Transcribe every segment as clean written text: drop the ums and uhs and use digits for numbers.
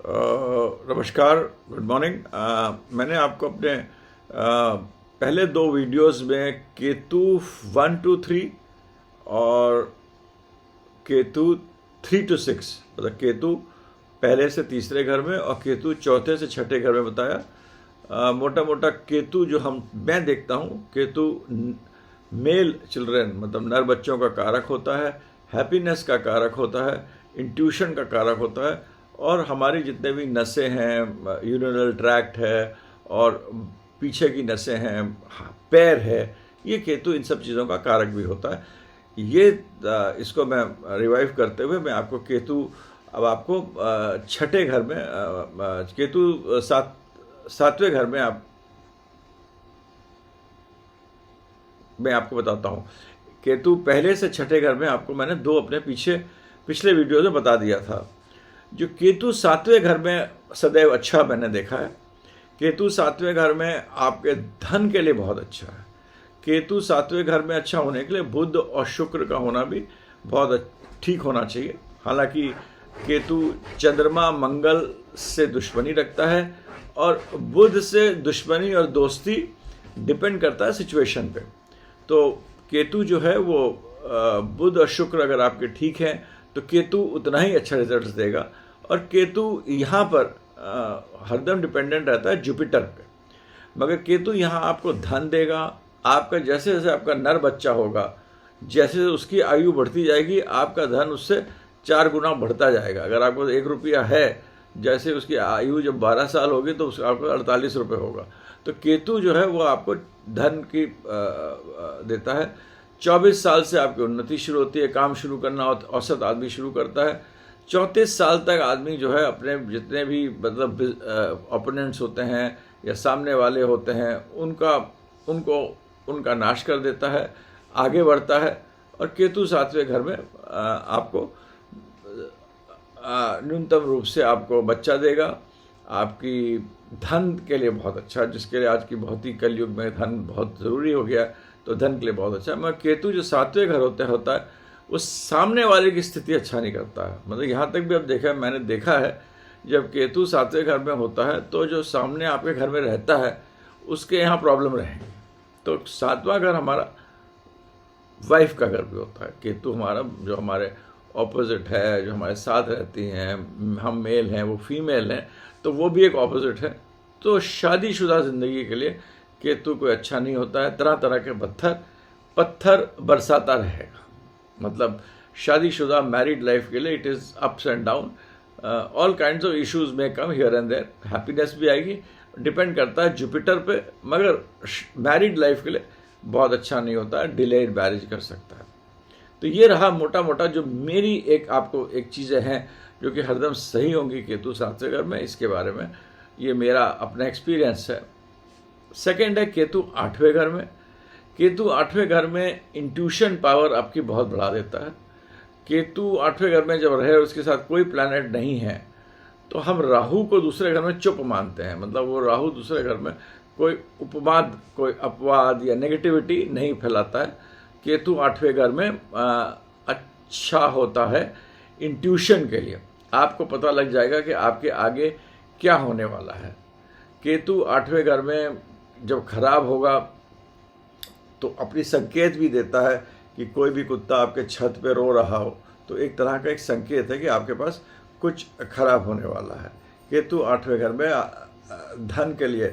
नमस्कार, good morning. मैंने आपको अपने पहले दो वीडियोस में केतु 1 to 3 और केतु 3 to 6, मतलब केतु पहले से तीसरे घर में और केतु चौथे से छठे घर में बताया। मोटा मोटा केतु जो मैं देखता हूँ, केतु मेल चिल्ड्रन मतलब नर बच्चों का कारक होता है, हैप्पीनेस का कारक होता है, इंट्यूशन का कारक होता है, और हमारी जितने भी नसें हैं, यूरिनल ट्रैक्ट है और पीछे की नसें हैं, पैर है, ये केतु इन सब चीज़ों का कारक भी होता है। ये इसको मैं रिवाइव करते हुए मैं आपको केतु अब आपको छठे घर में केतु सातवें घर में मैं आपको बताता हूँ। केतु पहले से छठे घर में आपको मैंने दो अपने पिछले वीडियो में बता दिया था। जो केतु सातवें घर में सदैव अच्छा मैंने देखा है। केतु सातवें घर में आपके धन के लिए बहुत अच्छा है। केतु सातवें घर में अच्छा होने के लिए बुध और शुक्र का होना भी बहुत ठीक होना चाहिए। हालांकि केतु चंद्रमा मंगल से दुश्मनी रखता है और बुध से दुश्मनी और दोस्ती डिपेंड करता है सिचुएशन पे। तो केतु जो है वो बुध और शुक्र अगर आपके ठीक हैं तो केतु उतना ही अच्छा रिजल्ट देगा। और केतु यहाँ पर हरदम डिपेंडेंट रहता है जुपिटर पे, मगर केतु यहाँ आपको धन देगा। आपका जैसे जैसे आपका नर बच्चा होगा, जैसे उसकी आयु बढ़ती जाएगी, आपका धन उससे 4 गुना बढ़ता जाएगा। अगर आपको 1 रुपया है, जैसे उसकी आयु जब 12 साल होगी तो उसका आपको 48 रुपये होगा। तो केतु जो है वो आपको धन की देता है। 24 साल से आपकी उन्नति शुरू होती है, काम शुरू करना औसत आदमी शुरू करता है। 34 साल तक आदमी जो है अपने जितने भी मतलब ओपोनेंट्स होते हैं या सामने वाले होते हैं उनका नाश कर देता है, आगे बढ़ता है। और केतु सातवें घर में आपको न्यूनतम रूप से आपको बच्चा देगा। आपकी धन के लिए बहुत अच्छा, जिसके लिए आज की बहुत ही कलयुग में धन बहुत ज़रूरी हो गया, तो धन के लिए बहुत अच्छा है। मगर केतु जो सातवें घर होता है वो सामने वाले की स्थिति अच्छा नहीं करता है। मतलब यहाँ तक भी अब मैंने देखा है, जब केतु सातवें घर में होता है तो जो सामने आपके घर में रहता है उसके यहाँ प्रॉब्लम रहेंगे। तो सातवां घर हमारा वाइफ का घर भी होता है। केतु हमारा जो हमारे ऑपोजिट है, जो हमारे साथ रहती हैं, हम मेल हैं वो फीमेल हैं, तो वो भी एक ऑपोजिट है। तो शादीशुदा ज़िंदगी के लिए केतु कोई अच्छा नहीं होता है। तरह तरह के पत्थर बरसाता रहेगा। मतलब शादीशुदा मैरिड लाइफ के लिए it is ups and down, all kinds of issues may come here and there. Happiness भी आएगी, डिपेंड करता है जुपिटर पे, मगर मैरिड लाइफ के लिए बहुत अच्छा नहीं होता है, डिलेड मैरिज कर सकता है। तो ये रहा मोटा मोटा जो मेरी आपको एक चीज़ें हैं जो कि हरदम सही होंगी केतु सातवें घर में। इसके बारे में ये मेरा अपना एक्सपीरियंस है। सेकेंड है केतु आठवें घर में। केतु आठवें घर में इंट्यूशन पावर आपकी बहुत बढ़ा देता है। केतु आठवें घर में जब रहे, उसके साथ कोई प्लैनेट नहीं है, तो हम राहु को दूसरे घर में चुप मानते हैं। मतलब वो राहु दूसरे घर में कोई अपवाद या नेगेटिविटी नहीं फैलाता है। केतु आठवें घर में अच्छा होता है इंट्यूशन के लिए। आपको पता लग जाएगा कि आपके आगे क्या होने वाला है। केतु आठवें घर में जब खराब होगा तो अपनी संकेत भी देता है कि कोई भी कुत्ता आपके छत पे रो रहा हो तो एक तरह का एक संकेत है कि आपके पास कुछ खराब होने वाला है। केतु आठवें घर में धन के लिए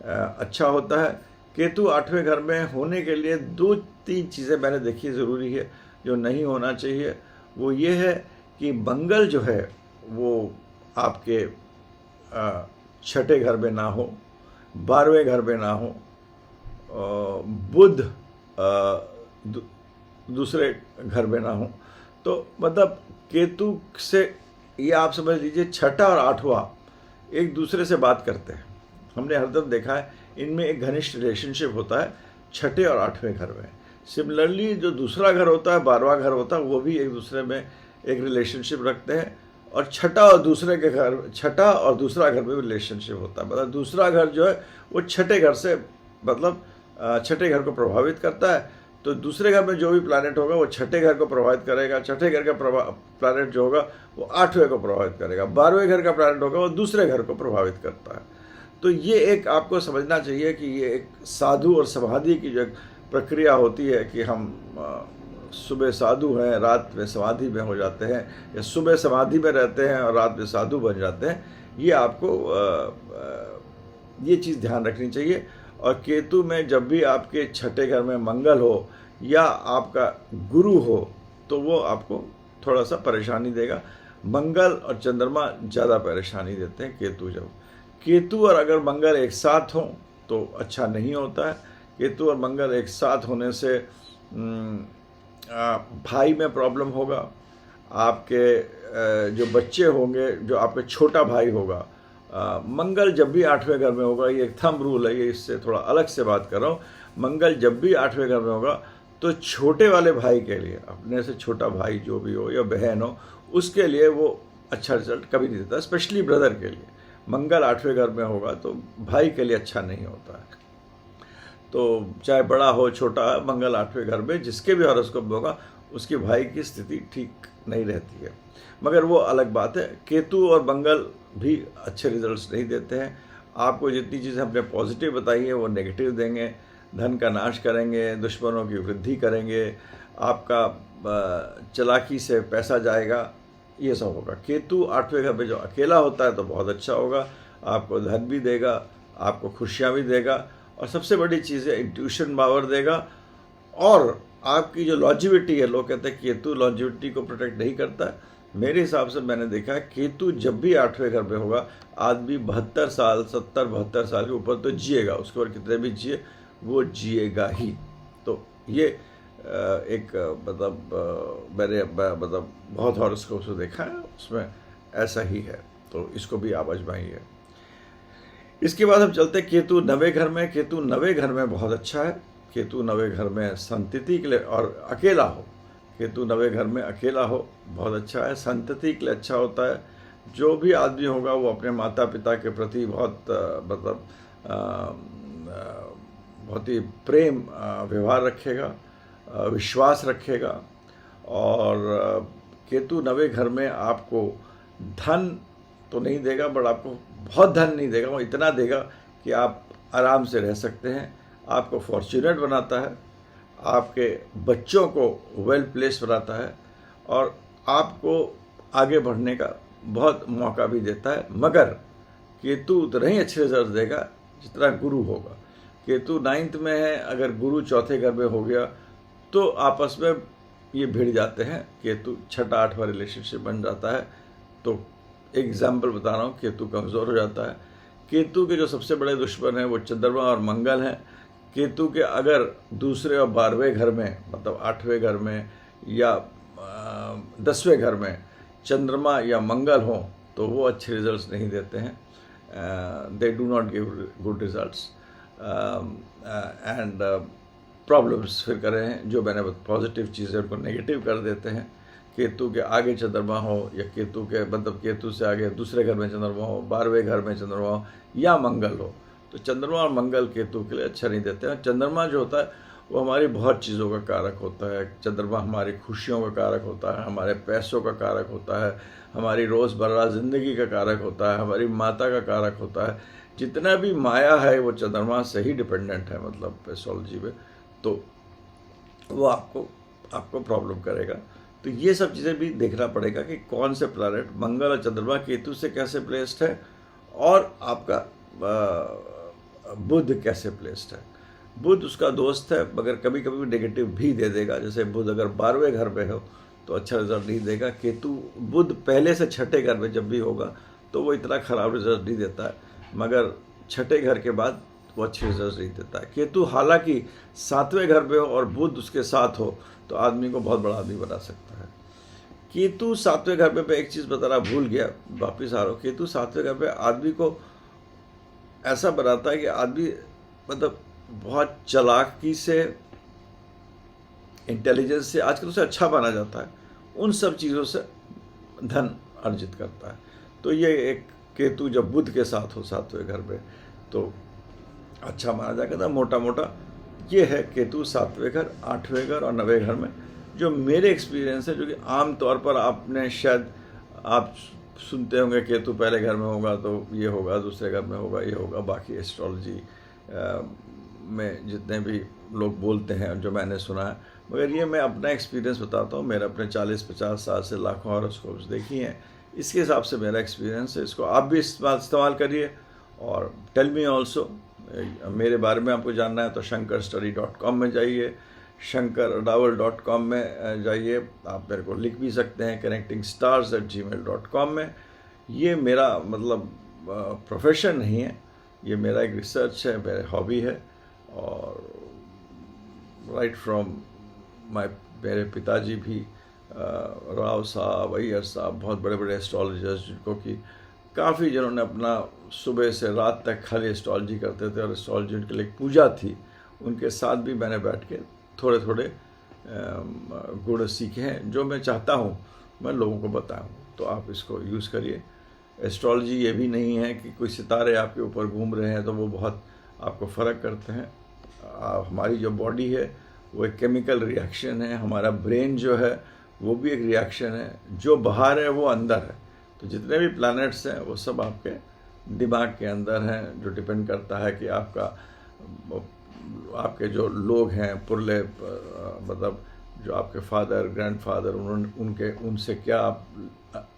अच्छा होता है। केतु आठवें घर में होने के लिए 2-3 चीज़ें मैंने देखी ज़रूरी है जो नहीं होना चाहिए। वो ये है कि मंगल जो है वो आपके छठे घर में ना हो, 12वें घर में ना हो, बुध दूसरे घर में ना हो। तो मतलब केतु से ये आप समझ लीजिए छठा और आठवां एक दूसरे से बात करते हैं। हमने हरदम देखा है इनमें एक घनिष्ठ रिलेशनशिप होता है छठे और आठवें घर में। सिमिलरली जो दूसरा घर होता है, 12वां घर होता है, वो भी एक दूसरे में एक रिलेशनशिप रखते हैं। और छठा और दूसरा घर में रिलेशनशिप होता है। मतलब दूसरा घर जो है वो छठे घर से मतलब छठे घर को प्रभावित करता है। तो दूसरे घर में जो भी प्लैनेट होगा वो छठे घर को प्रभावित करेगा, छठे घर का प्लैनेट जो होगा वो आठवें को प्रभावित करेगा, 12वें घर का प्लैनेट होगा वो दूसरे घर को प्रभावित करता है। तो ये एक आपको समझना चाहिए कि ये एक साधु और समाधि की जो प्रक्रिया होती है कि हम सुबह साधु हैं, रात में समाधि में हो जाते हैं, या सुबह समाधि में रहते हैं और रात में साधु बन जाते हैं। ये आपको ये चीज़ ध्यान रखनी चाहिए। और केतु में जब भी आपके छठे घर में मंगल हो या आपका गुरु हो तो वो आपको थोड़ा सा परेशानी देगा। मंगल और चंद्रमा ज़्यादा परेशानी देते हैं केतु। जब केतु और अगर मंगल एक साथ हों तो अच्छा नहीं होता है। केतु और मंगल एक साथ होने से भाई में प्रॉब्लम होगा, आपके जो बच्चे होंगे, जो आपके छोटा भाई होगा। मंगल जब भी आठवें घर में होगा, ये एक थंब रूल है, ये इससे थोड़ा अलग से बात कर रहा हूँ। मंगल जब भी आठवें घर में होगा तो छोटे वाले भाई के लिए, अपने से छोटा भाई जो भी हो या बहन हो, उसके लिए वो अच्छा रिजल्ट कभी नहीं देता, स्पेशली ब्रदर के लिए। मंगल आठवें घर में होगा तो भाई के लिए अच्छा नहीं होता है। तो चाहे बड़ा हो छोटा, मंगल आठवें घर में जिसके भी हॉरोस्कोप में होगा उसके भाई की स्थिति ठीक नहीं रहती है, मगर वो अलग बात है। केतु और मंगल भी अच्छे रिजल्ट्स नहीं देते हैं। आपको जितनी चीज़ें हमने पॉजिटिव बताई है वो नेगेटिव देंगे, धन का नाश करेंगे, दुश्मनों की वृद्धि करेंगे, आपका चालाकी से पैसा जाएगा, ये सब होगा। केतु आठवें घर में जो अकेला होता है तो बहुत अच्छा होगा, आपको धन भी देगा, आपको खुशियाँ भी देगा, और सबसे बड़ी चीज़ है इंट्यूशन पावर देगा। और आपकी जो लॉन्जिविटी है, लोग कहते हैं केतु लॉन्जिविटी को प्रोटेक्ट नहीं करता है। मेरे हिसाब से मैंने देखा है केतु जब भी आठवें घर में होगा, आदमी 72 साल 70-72 साल के ऊपर तो जिएगा, उसके ऊपर कितने भी जिए वो जिएगा ही। तो ये एक मैंने बहुत हॉरोस्कोप से देखा है, उसमें ऐसा ही है, तो इसको भी आप आजमाइए। इसके बाद हम चलते हैं केतु नवे घर में। केतु नवे घर में बहुत अच्छा है। केतु नवे घर में संतति के लिए और अकेला हो, केतु नवे घर में अकेला हो बहुत अच्छा है, संतति के लिए अच्छा होता है। जो भी आदमी होगा वो अपने माता पिता के प्रति बहुत ही प्रेम व्यवहार रखेगा, विश्वास रखेगा। और केतु नवे घर में आपको धन तो नहीं देगा, बट आपको बहुत धन नहीं देगा, वो इतना देगा कि आप आराम से रह सकते हैं। आपको फॉर्च्यूनेट बनाता है, आपके बच्चों को वेल प्लेस बनाता है, और आपको आगे बढ़ने का बहुत मौका भी देता है। मगर केतु उतना ही अच्छे रिजल्ट देगा जितना गुरु होगा। केतु 9th में है, अगर गुरु चौथे घर में हो गया तो आपस में ये भिड़ जाते हैं, केतु 6-8वां रिलेशनशिप बन जाता है। तो एग्जाम्पल बता रहा हूँ, केतु कमज़ोर हो जाता है। केतु के जो सबसे बड़े दुश्मन हैं वो चंद्रमा और मंगल हैं। केतु के अगर दूसरे और 12वें घर में, मतलब 8वें घर में या 10वें घर में चंद्रमा या मंगल हों तो वो अच्छे रिजल्ट्स नहीं देते हैं। They do not give good results and problems फिर कर रहे हैं। जो मैंने पॉजिटिव चीज़ें उनको नेगेटिव कर देते हैं। केतु के आगे चंद्रमा हो या केतु के केतु से आगे दूसरे घर में चंद्रमा हो, 12वें घर में चंद्रमा हो या मंगल हो, तो चंद्रमा और मंगल केतु के लिए अच्छा नहीं देते हैं। चंद्रमा जो होता है वो हमारी बहुत चीज़ों का कारक होता है। चंद्रमा हमारी खुशियों का कारक होता है, हमारे पैसों का कारक होता है, हमारी रोज़मर्रा ज़िंदगी का कारक होता है, हमारी माता का कारक होता है। जितना भी माया है वो चंद्रमा से ही डिपेंडेंट है, मतलब एस्ट्रोलॉजी में, तो वो आपको प्रॉब्लम करेगा। तो ये सब चीज़ें भी देखना पड़ेगा कि कौन से प्लैनेट मंगल और चंद्रमा केतु से कैसे प्लेस्ड है, और आपका बुध कैसे प्लेस्ड है। बुध उसका दोस्त है, मगर कभी कभी नेगेटिव भी दे देगा। जैसे बुध अगर 12वें घर में हो तो अच्छा रिजल्ट नहीं देगा। बुध पहले से छठे घर में जब भी होगा तो वो इतना ख़राब रिजल्ट नहीं देता है, मगर छठे घर के बाद वो अच्छे रिजल्ट नहीं देता है। केतु हालांकि 7वें घर में हो और बुध उसके साथ हो तो आदमी को बहुत बड़ा आदमी बना सकता है। केतु 7वें घर में, मैं एक चीज़ बताना भूल गया, वापिस आ रहा हूँ। केतु 7वें घर में आदमी को ऐसा बनाता है कि आदमी मतलब बहुत चालाकी से, इंटेलिजेंस से, आजकल उसे अच्छा माना जाता है, उन सब चीज़ों से धन अर्जित करता है। तो ये एक केतु जब बुध के साथ हो 7वें घर में तो अच्छा माना जाएगा। मोटा मोटा ये है केतु 7वें घर, 8वें घर और 9वें घर में, जो मेरे एक्सपीरियंस है, जो कि आम तौर पर आपने शायद आप सुनते होंगे केतु पहले घर में होगा तो ये होगा, दूसरे घर में होगा ये होगा, बाकी एस्ट्रोलॉजी में जितने भी लोग बोलते हैं जो मैंने सुना है, मगर ये मैं अपना एक्सपीरियंस बताता हूँ। मेरे अपने 40-50 साल से लाखों हॉरोस्कोप्स देखी हैं, इसके हिसाब से मेरा एक्सपीरियंस है। इसको आप भी इस्तेमाल करिए और टेल मी ऑल्सो। मेरे बारे में आपको जानना है तो shankarstudy.com में जाइए, shankarradawal.com में जाइए। आप मेरे को लिख भी सकते हैं connectingstars@gmail.com में। ये मेरा मतलब प्रोफेशन नहीं है, ये मेरा एक रिसर्च है, मेरा हॉबी है। और राइट फ्रॉम मेरे पिताजी भी राव साहब, अय्यर साहब, बहुत बड़े बड़े एस्ट्रोलॉजर्स, जिनको कि काफ़ी जिन्होंने अपना सुबह से रात तक खाली एस्ट्रोलॉजी करते थे और एस्ट्रोलॉजी उनके लिए एक पूजा थी, उनके साथ भी मैंने बैठ के थोड़े थोड़े गुण सीखे हैं, जो मैं चाहता हूँ मैं लोगों को बताऊँ। तो आप इसको यूज़ करिए। एस्ट्रोलॉजी ये भी नहीं है कि कोई सितारे आपके ऊपर घूम रहे हैं तो वो बहुत आपको फ़र्क करते हैं। हमारी जो बॉडी है वो एक केमिकल रिएक्शन है, हमारा ब्रेन जो है वो भी एक रिएक्शन है, जो बाहर है वो अंदर है। तो जितने भी प्लैनेट्स हैं वो सब आपके दिमाग के अंदर हैं, जो डिपेंड करता है कि आपके जो लोग हैं पुरले, मतलब जो आपके फादर ग्रैंडफादर, उनसे क्या आप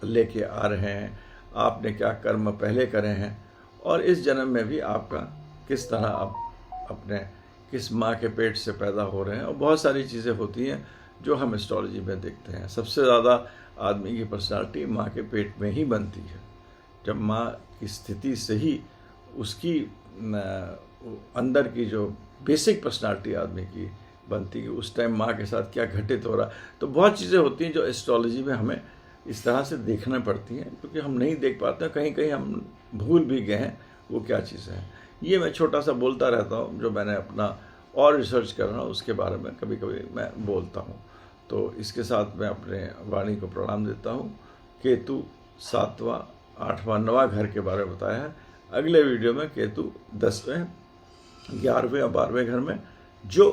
लेके आ रहे हैं, आपने क्या कर्म पहले करे हैं, और इस जन्म में भी आपका किस तरह आप अपने किस माँ के पेट से पैदा हो रहे हैं, और बहुत सारी चीज़ें होती हैं जो हम एस्ट्रोलॉजी में देखते हैं। सबसे ज़्यादा आदमी की पर्सनालिटी माँ के पेट में ही बनती है। जब माँ की स्थिति से ही उसकी अंदर की जो बेसिक पर्सनालिटी आदमी की बनती है, उस टाइम माँ के साथ क्या घटित हो रहा। तो बहुत चीज़ें होती हैं जो एस्ट्रोलॉजी में हमें इस तरह से देखना पड़ती हैं, क्योंकि हम नहीं देख पाते, कहीं कहीं हम भूल भी गए हैं वो क्या चीज़ें हैं। ये मैं छोटा सा बोलता रहता हूँ, जो मैंने अपना और रिसर्च कर रहा हूँ उसके बारे में कभी कभी मैं बोलता हूँ। तो इसके साथ मैं अपने वाणी को प्रणाम देता हूँ। केतु 7वां, 8वां, 9वां घर के बारे में बताया है। अगले वीडियो में केतु 10वें, 11वें और 12वें घर में जो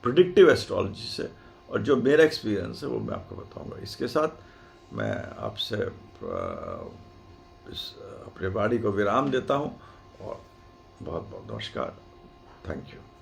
प्रिडिक्टिव एस्ट्रोलॉजी से और जो मेरा एक्सपीरियंस है वो मैं आपको बताऊंगा। इसके साथ मैं आपसे अपने वाणी को विराम देता हूँ और बहुत बहुत नमस्कार। Thank you.